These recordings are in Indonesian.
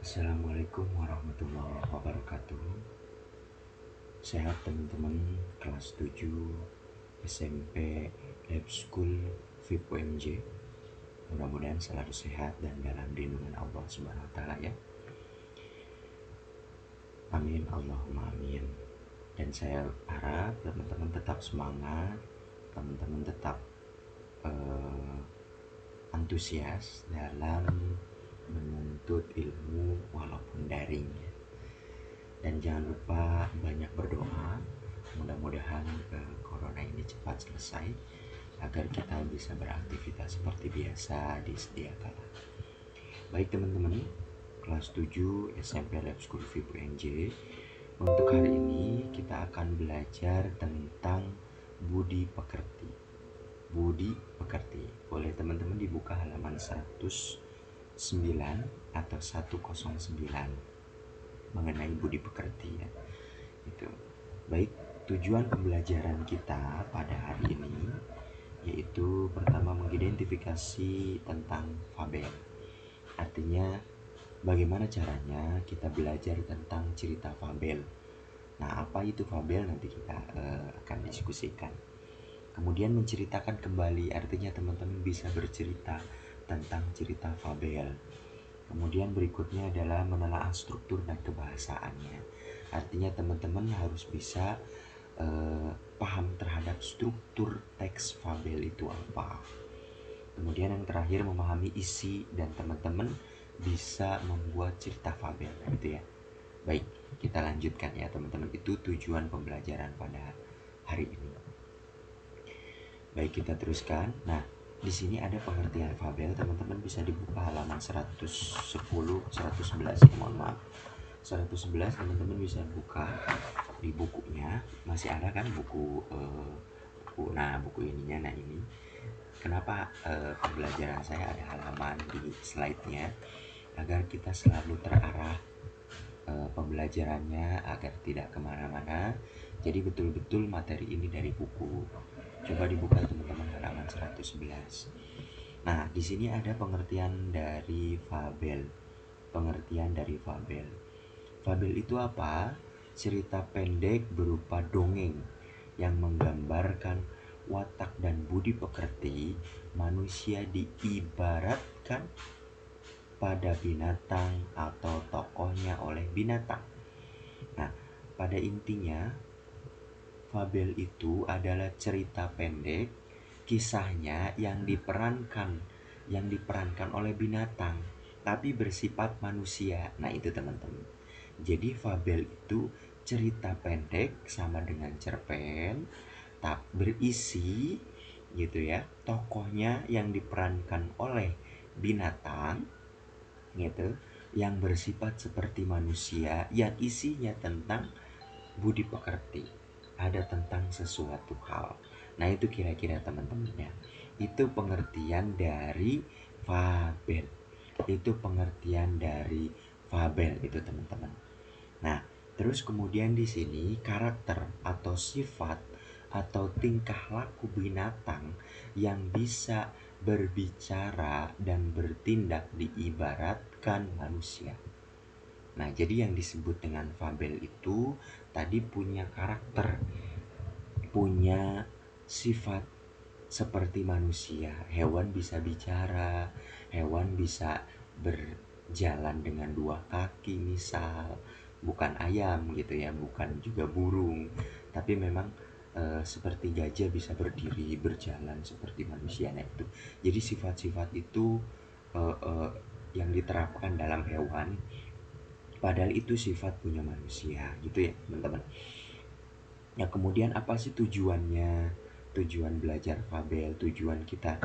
Assalamualaikum warahmatullahi wabarakatuh. Sehat teman-teman kelas 7 SMP Lab School VIP UMJ. Mudah-mudahan selalu sehat dan dalam lindungan Allah Subhanahu wa taala ya. Amin Allahumma amin. Dan saya harap teman-teman tetap semangat, teman-teman tetap antusias dalam menuntut ilmu walaupun daring ya. Dan jangan lupa banyak berdoa, mudah-mudahan corona ini cepat selesai agar kita bisa beraktivitas seperti biasa di sedia kala. Baik teman-teman, kelas 7 SMP Lab School VIP UNJ. Untuk hari ini kita akan belajar tentang budi pekerti. Budi pekerti. Boleh teman-teman dibuka halaman 109 atau 109 mengenai budi pekerti ya. Itu. Baik, tujuan pembelajaran kita pada hari ini yaitu pertama mengidentifikasi tentang fabel. Artinya bagaimana caranya kita belajar tentang cerita fabel. Nah, apa itu fabel nanti kita akan diskusikan. Kemudian menceritakan kembali, artinya teman-teman bisa bercerita tentang cerita fabel. Kemudian berikutnya adalah menelaah struktur dan kebahasaannya. Artinya teman-teman harus bisa paham terhadap struktur teks fabel itu apa. Kemudian yang terakhir memahami isi dan teman-teman bisa membuat cerita fabel. Gitu ya. Baik, kita lanjutkan ya teman-teman. Itu tujuan pembelajaran pada hari ini. Baik, kita teruskan. Nah, di sini ada pengertian fabel, teman-teman bisa dibuka halaman 110, 111 ya, mohon maaf. 111 teman-teman bisa buka di bukunya. Masih ada kan buku buku ininya. Nah, ini. Kenapa pembelajaran saya ada halaman di slide-nya agar kita selalu terarah pembelajarannya agar tidak kemana-mana. Jadi betul-betul materi ini dari buku. Coba dibuka teman-teman halaman 111. Nah, di sini ada pengertian dari fabel. Pengertian dari fabel. Fabel itu apa? Cerita pendek berupa dongeng yang menggambarkan watak dan budi pekerti manusia diibaratkan pada binatang atau tokohnya oleh binatang. Nah, pada intinya fabel itu adalah cerita pendek, kisahnya yang diperankan oleh binatang tapi bersifat manusia. Nah, itu teman-teman. Jadi fabel itu cerita pendek sama dengan cerpen, tak berisi gitu ya. Tokohnya yang diperankan oleh binatang gitu, yang bersifat seperti manusia, yang isinya tentang budi pekerti, ada tentang sesuatu hal. Nah, itu kira-kira teman-teman ya. Itu pengertian dari fabel. Itu pengertian dari fabel itu teman-teman. Nah, terus kemudian di sini karakter atau sifat atau tingkah laku binatang yang bisa berbicara dan bertindak diibaratkan manusia. Nah, jadi yang disebut dengan fabel itu tadi punya karakter, punya sifat seperti manusia. Hewan bisa bicara, hewan bisa berjalan dengan dua kaki misal. Bukan ayam gitu ya, bukan juga burung. Tapi memang seperti gajah bisa berdiri, berjalan seperti manusia. Nah, itu. Jadi sifat-sifat itu yang diterapkan dalam hewan, padahal itu sifat punya manusia gitu ya teman-teman. Ya, kemudian apa sih tujuannya? Tujuan belajar fabel, tujuan kita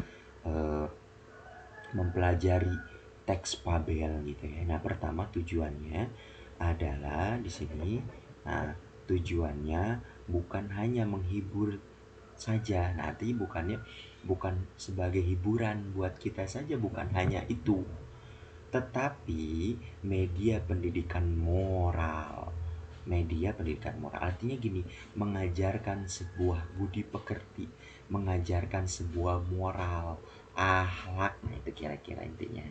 mempelajari teks fabel gitu ya. Nah, pertama tujuannya adalah di sini. Nah, tujuannya bukan hanya menghibur saja. Nanti bukan sebagai hiburan buat kita saja, bukan hanya itu, tetapi media pendidikan moral. Media pendidikan moral artinya gini, mengajarkan sebuah budi pekerti, mengajarkan sebuah moral, akhlak. Nah, itu kira-kira intinya.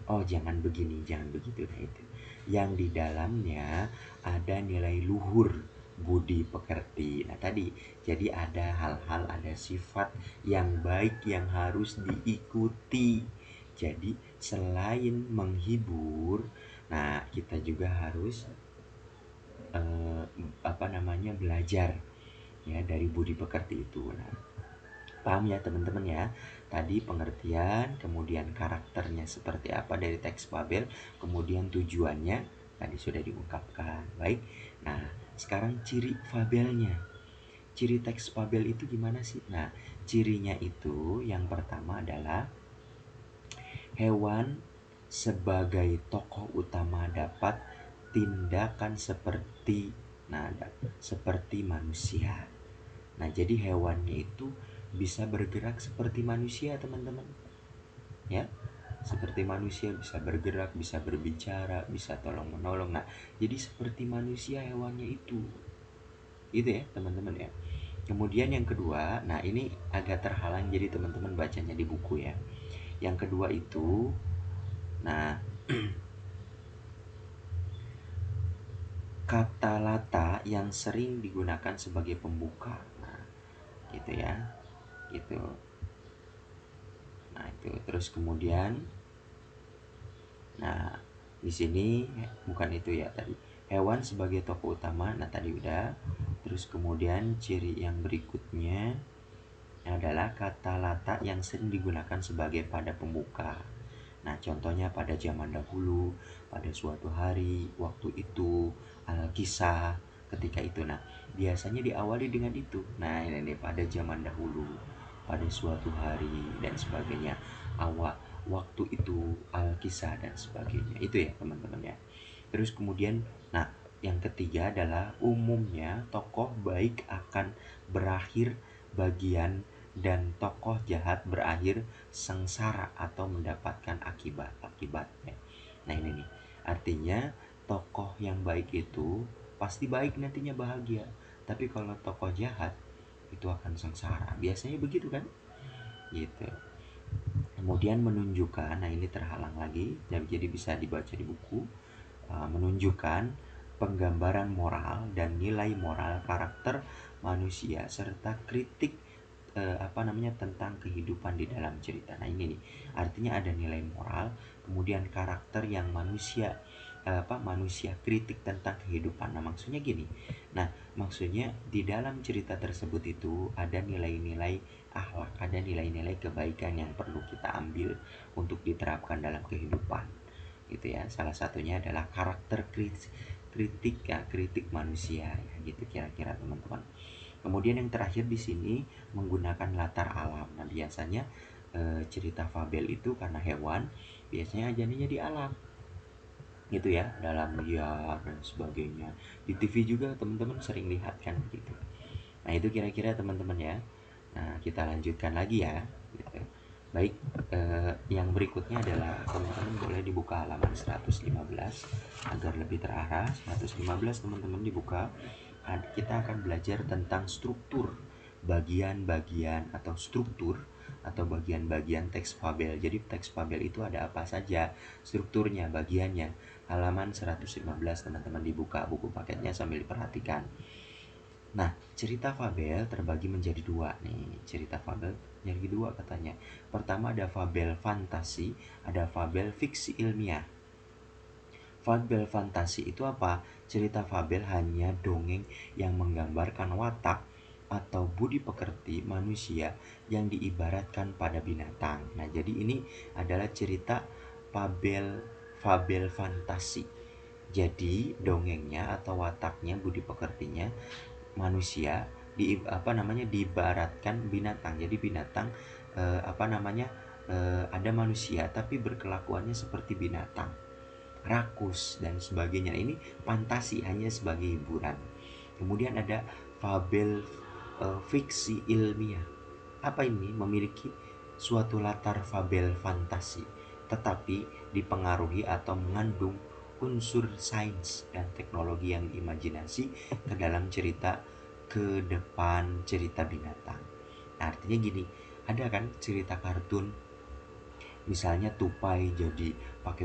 Oh, jangan begini, jangan begitu. Nah, itu. Yang di dalamnya ada nilai luhur budi pekerti. Nah, tadi jadi ada hal-hal, ada sifat yang baik yang harus diikuti. Jadi selain menghibur, nah kita juga harus belajar ya dari budi pekerti itu. Nah, paham ya teman-teman ya. Tadi pengertian, kemudian karakternya seperti apa dari teks fabel, kemudian tujuannya tadi sudah diungkapkan. Baik. Nah, sekarang ciri fabelnya. Ciri teks fabel itu gimana sih? Nah, cirinya itu yang pertama adalah hewan sebagai tokoh utama dapat tindakan seperti manusia. Nah, jadi hewannya itu bisa bergerak seperti manusia, teman-teman. Ya, seperti manusia bisa bergerak, bisa berbicara, bisa tolong menolong. Nah, jadi seperti manusia hewannya itu. Itu ya, teman-teman ya. Kemudian yang kedua, nah ini agak terhalang jadi teman-teman bacanya di buku ya. Yang kedua itu, nah kata lata yang sering digunakan sebagai pembuka. Nah, gitu ya. Gitu. Nah, itu terus kemudian nah di sini bukan itu ya tadi. Hewan sebagai tokoh utama. Nah, tadi udah. Terus kemudian ciri yang berikutnya adalah kata lata yang sering digunakan sebagai pada pembuka. Nah, contohnya pada zaman dahulu, pada suatu hari, waktu itu, kisah, ketika itu. Nah, biasanya diawali dengan itu. Nah, ini pada zaman dahulu, pada suatu hari, dan sebagainya. Waktu itu, kisah, dan sebagainya. Itu ya, teman-teman ya. Terus kemudian, nah, yang ketiga adalah umumnya tokoh baik akan berakhir bagian dan tokoh jahat berakhir sengsara atau mendapatkan akibatnya. Nah, ini nih. Artinya tokoh yang baik itu pasti baik nantinya bahagia. Tapi kalau tokoh jahat itu akan sengsara. Biasanya begitu kan? Gitu. Kemudian menunjukkan, nah ini terhalang lagi, jadi bisa dibaca di buku. Menunjukkan penggambaran moral dan nilai moral karakter manusia serta kritik tentang kehidupan di dalam cerita. Nah, ini nih artinya ada nilai moral, kemudian karakter yang manusia kritik tentang kehidupan. Nah, maksudnya gini. Nah, maksudnya di dalam cerita tersebut itu ada nilai-nilai akhlak, ada nilai-nilai kebaikan yang perlu kita ambil untuk diterapkan dalam kehidupan. Gitu ya. Salah satunya adalah karakter kritik manusia ya, gitu kira-kira teman-teman. Kemudian yang terakhir di sini menggunakan latar alam. Nah, biasanya cerita fabel itu karena hewan biasanya jadinya di alam. Gitu ya, dalam liar dan sebagainya. Di TV juga teman-teman sering lihat kan gitu. Nah, itu kira-kira teman-teman ya. Nah, kita lanjutkan lagi ya. Gitu. Baik, yang berikutnya adalah teman-teman boleh dibuka halaman 115 agar lebih terarah. 115 teman-teman dibuka. Kita akan belajar tentang struktur bagian-bagian atau bagian-bagian teks fabel. Jadi teks fabel itu ada apa saja, strukturnya, bagiannya. Halaman 115 teman-teman dibuka buku paketnya sambil diperhatikan. Nah, cerita fabel terbagi menjadi dua nih. Cerita fabel menjadi dua katanya. Pertama ada fabel fantasi, ada fabel fiksi ilmiah. Fabel fantasi itu apa? Cerita fabel hanya dongeng yang menggambarkan watak atau budi pekerti manusia yang diibaratkan pada binatang. Nah, jadi ini adalah cerita fabel fantasi. Jadi dongengnya atau wataknya, budi pekertinya manusia diibaratkan binatang. Jadi binatang ada manusia tapi berkelakuannya seperti binatang, rakus dan sebagainya. Ini fantasi, hanya sebagai hiburan. Kemudian ada fabel fiksi ilmiah. Apa ini? Memiliki suatu latar fabel fantasi tetapi dipengaruhi atau mengandung unsur sains dan teknologi yang diimajinasi ke dalam cerita, ke depan cerita binatang. Nah, artinya gini, ada kan cerita kartun misalnya tupai jadi pakai